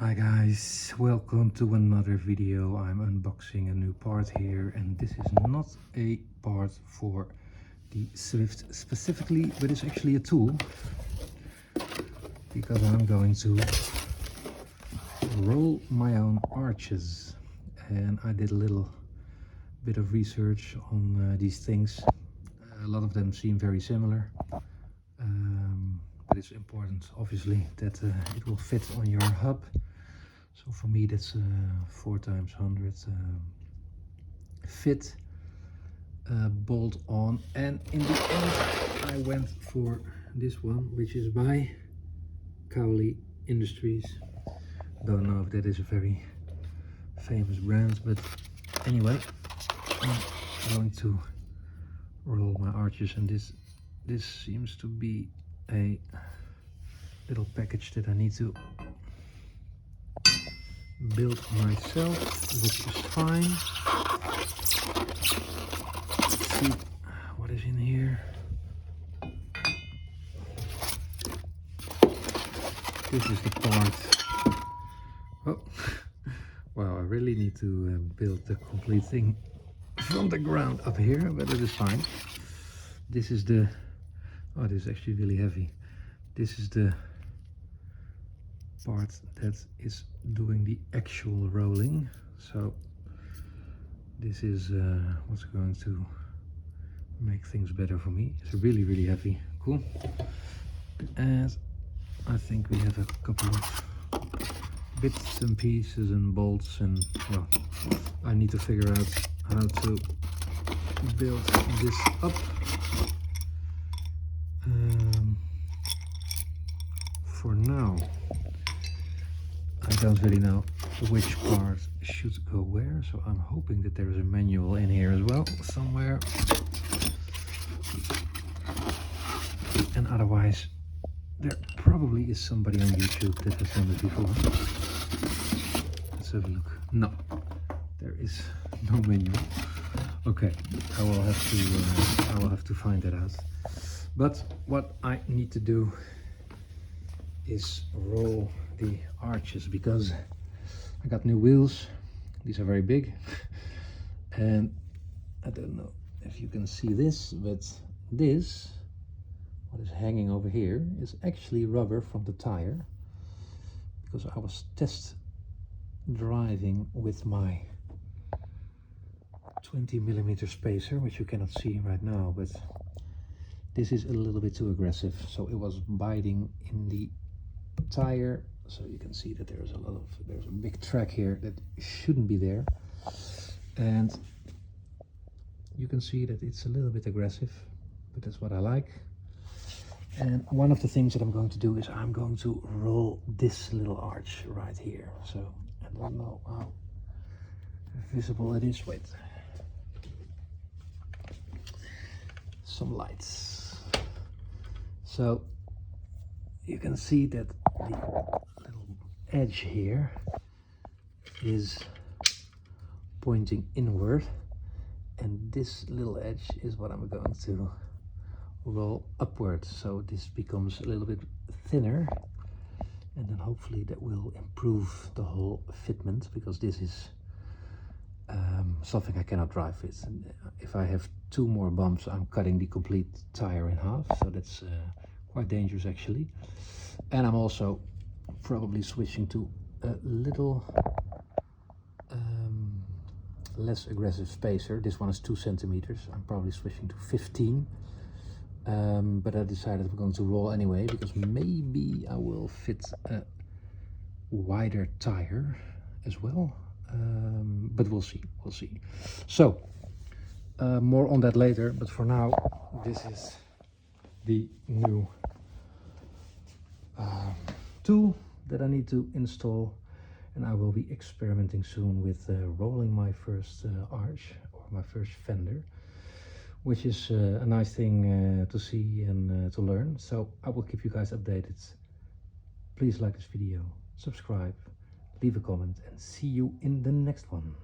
Hi guys, welcome to another video. I'm unboxing a new part here, and this is not a part for the Swift specifically, but it's actually a tool because I'm going to roll my own arches. And I did a little bit of research on these things. A lot of them seem very similar, but it's important obviously that it will fit on your hub. So for me that's 4x100 fit, bolt on, and in the end I went for this one, which is by Cowley Industries. Don't know if that is a very famous brand, but anyway, I'm going to roll my arches, and this seems to be a little package that I need to build myself, which is fine. Let's see what is in here. This is the part. Oh, wow, I really need to build the complete thing from the ground up here, but it is fine. This is the, oh, this is actually really heavy. This is the part that is doing the actual rolling. So this is what's going to make things better for me. It's really heavy. Cool. And I think we have a couple of bits and pieces and bolts, and well, I need to figure out how to build this up. For now I don't really know which part should go where, so I'm hoping that there is a manual in here as well somewhere, and otherwise there probably is somebody on YouTube that has done this before. Let's have a look. No, there is no manual. Okay, I will have to find that out. But what I need to do is roll the arches, because I got new wheels. These are very big, and I don't know if you can see this, but this, what is hanging over here, is actually rubber from the tire, because I was test driving with my 20mm spacer, which you cannot see right now, but this is a little bit too aggressive, so it was biting in the tire. So you can see that there's a big track here that shouldn't be there, and you can see that it's a little bit aggressive, but that's what I like. And one of the things that I'm going to do is I'm going to roll this little arch right here. So I don't know how visible it is. Wait, some lights. So you can see that the little edge here is pointing inward, and this little edge is what I'm going to roll upward, so this becomes a little bit thinner, and then hopefully that will improve the whole fitment, because this is something I cannot drive with. And if I have two more bumps, I'm cutting the complete tire in half, so that's quite dangerous actually. And I'm also probably switching to a little less aggressive spacer. This one is 2 centimeters. I'm probably switching to 15, but I decided we're going to roll anyway, because maybe I will fit a wider tire as well, but we'll see. So more on that later, but for now this is the new tool that I need to install, and I will be experimenting soon with rolling my first arch, or my first fender, which is a nice thing to see and to learn. So I will keep you guys updated. Please like this video, subscribe, leave a comment, and see you in the next one.